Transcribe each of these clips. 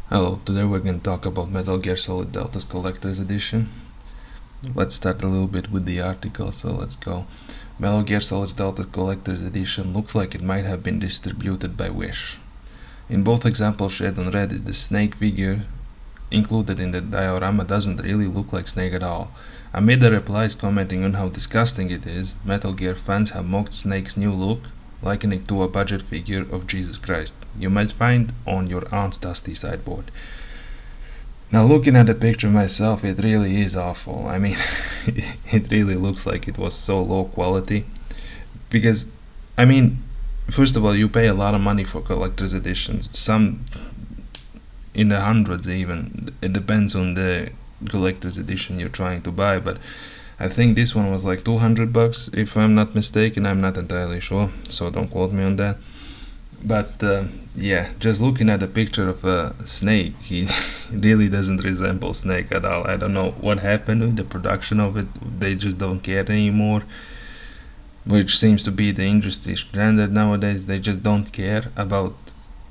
Hello, today we're going to talk about Metal Gear Solid Delta's Collector's Edition. Let's start a little bit with the article, so let's go. Metal Gear Solid Delta's Collector's Edition looks like it might have been distributed by Wish. In both examples shared on Reddit, the Snake figure included in the diorama doesn't really look like Snake at all. Amid the replies commenting on how disgusting it is, Metal Gear fans have mocked Snake's new look, likening it to a budget figure of Jesus Christ you might find on your aunt's dusty sideboard. Now, looking at the picture myself, it really is awful. I mean, it really looks like it was so low quality. Because, I mean, first of all, you pay a lot of money for collector's editions, some in the hundreds even. It depends on the collector's edition you're trying to buy, but I think this one was like $200 if I'm not mistaken. I'm not entirely sure, so don't quote me on that. But yeah, just looking at the picture of a Snake, he really doesn't resemble Snake at all. I don't know what happened with the production of it. They just don't care anymore, which seems to be the industry standard nowadays. They just don't care about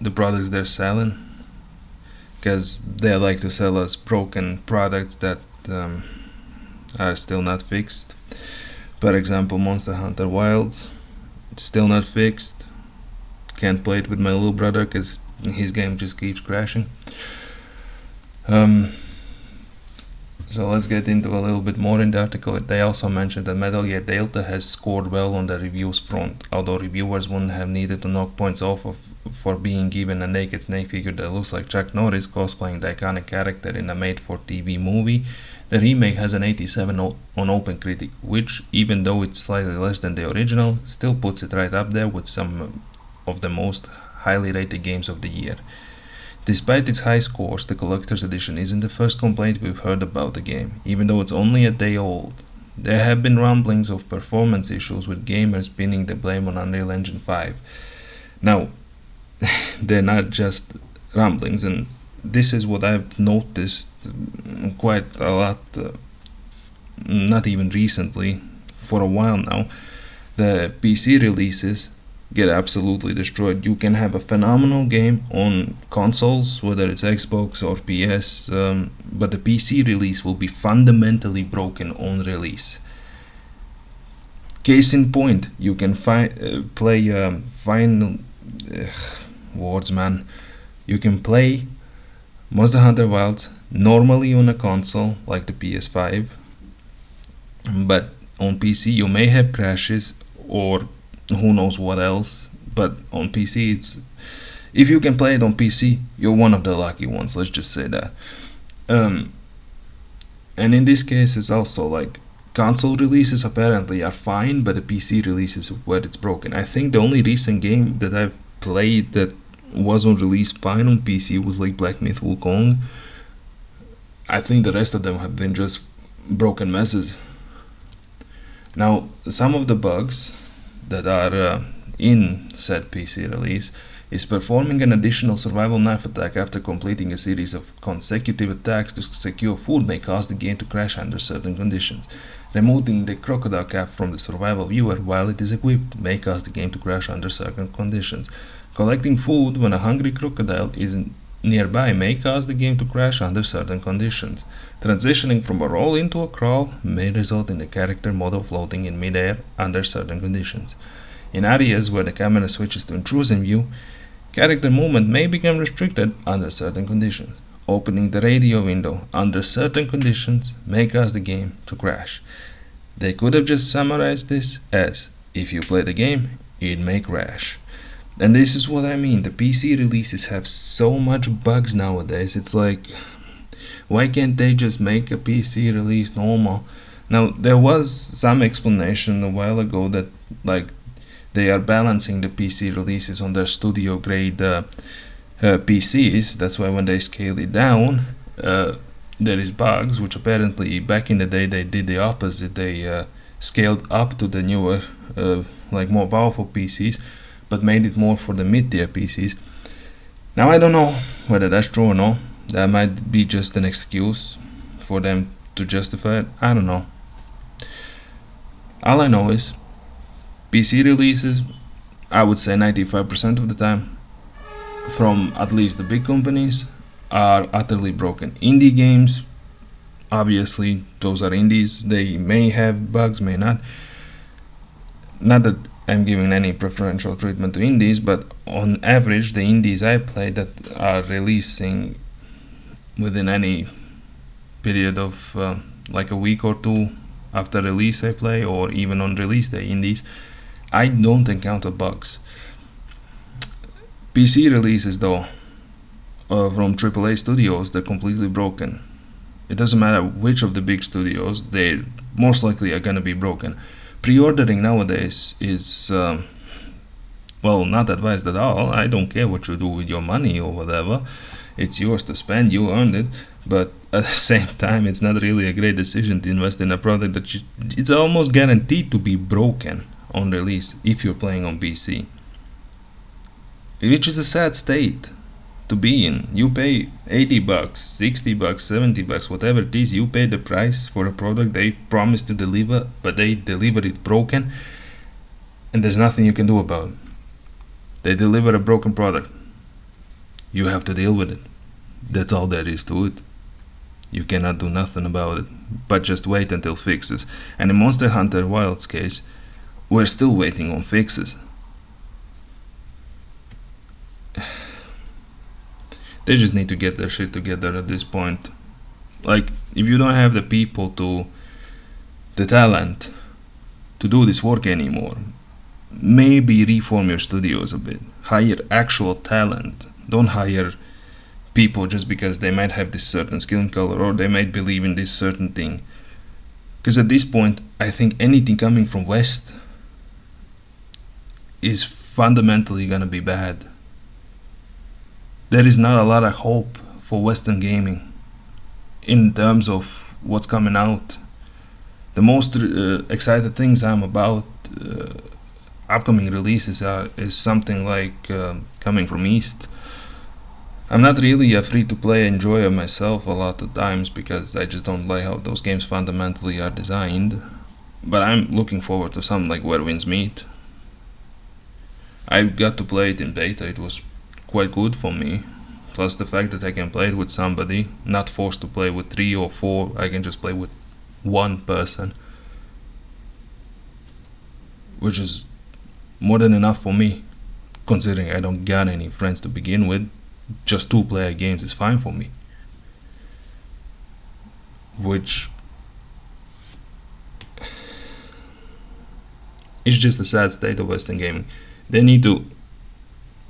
the products they're selling, because they like to sell us broken products that are still not fixed. For example, Monster Hunter Wilds, it's still not fixed. Can't play it with my little brother because his game just keeps crashing. So let's get into a little bit more in the article. They also mentioned that Metal Gear Delta has scored well on the reviews front, although reviewers wouldn't have needed to knock points off for being given a naked Snake figure that looks like Chuck Norris cosplaying the iconic character in a made-for-TV movie. The remake has an 87 on OpenCritic, which, even though it's slightly less than the original, still puts it right up there with some of the most highly rated games of the year. Despite its high scores, the Collector's Edition isn't the first complaint we've heard about the game, even though it's only a day old. There have been rumblings of performance issues, with gamers pinning the blame on Unreal Engine 5. Now, they're not just rumblings, and this is what I've noticed quite a lot, not even recently, for a while now. The PC releases get absolutely destroyed. You can have a phenomenal game on consoles, whether it's Xbox or PS, but the PC release will be fundamentally broken on release. Case in point, you can play final words, man. You can play Monster Hunter Wilds normally on a console like the PS5, but on PC you may have crashes or who knows what else. But on PC, if you can play it on PC, you're one of the lucky ones. Let's just say that. And in this case, it's also like console releases apparently are fine, but the PC releases where it's broken. I think the only recent game that I've played that was on release fine on PC was like Black Myth Wukong. I think the rest of them have been just broken messes. Now, some of the bugs that are in said PC release is performing an additional survival knife attack after completing a series of consecutive attacks to secure food may cause the game to crash under certain conditions. Removing the crocodile cap from the survival viewer while it is equipped may cause the game to crash under certain conditions. Collecting food when a hungry crocodile is nearby may cause the game to crash under certain conditions. Transitioning from a roll into a crawl may result in the character model floating in midair under certain conditions. In areas where the camera switches to intrusion view, character movement may become restricted under certain conditions. Opening the radio window under certain conditions may cause the game to crash. They could have just summarized this as, if you play the game, it may crash. And this is what I mean. The PC releases have so much bugs nowadays. It's like, why can't they just make a PC release normal? Now, there was some explanation a while ago that like they are balancing the PC releases on their studio grade PCs. That's why when they scale it down, there is bugs, which apparently back in the day they did the opposite. They scaled up to the newer, like more powerful PCs, but made it more for the mid-tier PCs. Now, I don't know whether that's true or not. That might be just an excuse for them to justify it. I don't know. All I know is PC releases, I would say 95% of the time, from at least the big companies, are utterly broken. Indie games, obviously, those are indies. They may have bugs, may not. Not that I'm giving any preferential treatment to indies, but on average, the indies I play that are releasing within any period of like a week or two after release I play, or even on release day indies, I don't encounter bugs. PC releases though, from AAA studios, they're completely broken. It doesn't matter which of the big studios, they most likely are gonna be broken. Pre-ordering nowadays is well, not advised at all. I don't care what you do with your money or whatever. It's yours to spend, you earned it. But at the same time, it's not really a great decision to invest in a product that it's almost guaranteed to be broken on release if you're playing on PC. Which is a sad state to be in. You pay $80, $60, $70, whatever it is, you pay the price for a product they promised to deliver, but they deliver it broken, and there's nothing you can do about it. They deliver a broken product. You have to deal with it. That's all there is to it. You cannot do nothing about it, but just wait until fixes. And in Monster Hunter Wilds case, we're still waiting on fixes. They just need to get their shit together at this point. Like, if you don't have the people the talent to do this work anymore, maybe reform your studios a bit. Hire actual talent. Don't hire people just because they might have this certain skill and color, or they might believe in this certain thing. Because at this point, I think anything coming from West is fundamentally gonna be bad. There is not a lot of hope for Western gaming in terms of what's coming out. The most excited things I'm about upcoming releases is something like coming from East. I'm not really a free-to-play enjoyer myself a lot of times because I just don't like how those games fundamentally are designed. But I'm looking forward to something like Where Winds Meet. I got to play it in beta. It was quite good for me. Plus the fact that I can play it with somebody, not forced to play with 3 or 4. I can just play with one person, which is more than enough for me, considering I don't got any friends to begin with. Just 2-player games is fine for me. Which is just a sad state of Western gaming. They need to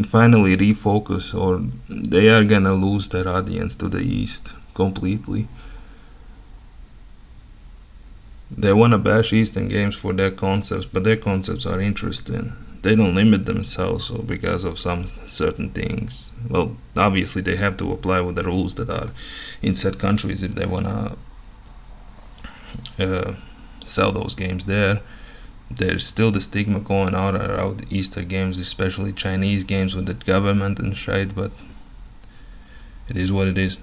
finally refocus, or they are gonna lose their audience to the East completely. They wanna bash Eastern games for their concepts, but their concepts are interesting. They don't limit themselves because of some certain things. Well, obviously they have to apply with the rules that are in said countries if they wanna sell those games there. There's still the stigma going on around Eastern games, especially Chinese games with the government and shit, but it is what it is.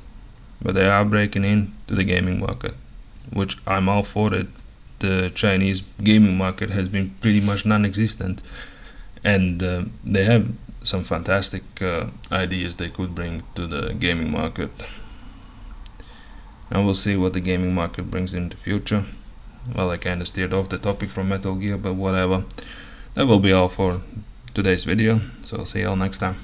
But they are breaking into the gaming market, which I'm all for it. The Chinese gaming market has been pretty much non-existent, and they have some fantastic ideas they could bring to the gaming market. Now we'll see what the gaming market brings in the future. Well, I kinda steered off the topic from Metal Gear, but whatever. That will be all for today's video, so I'll see y'all next time.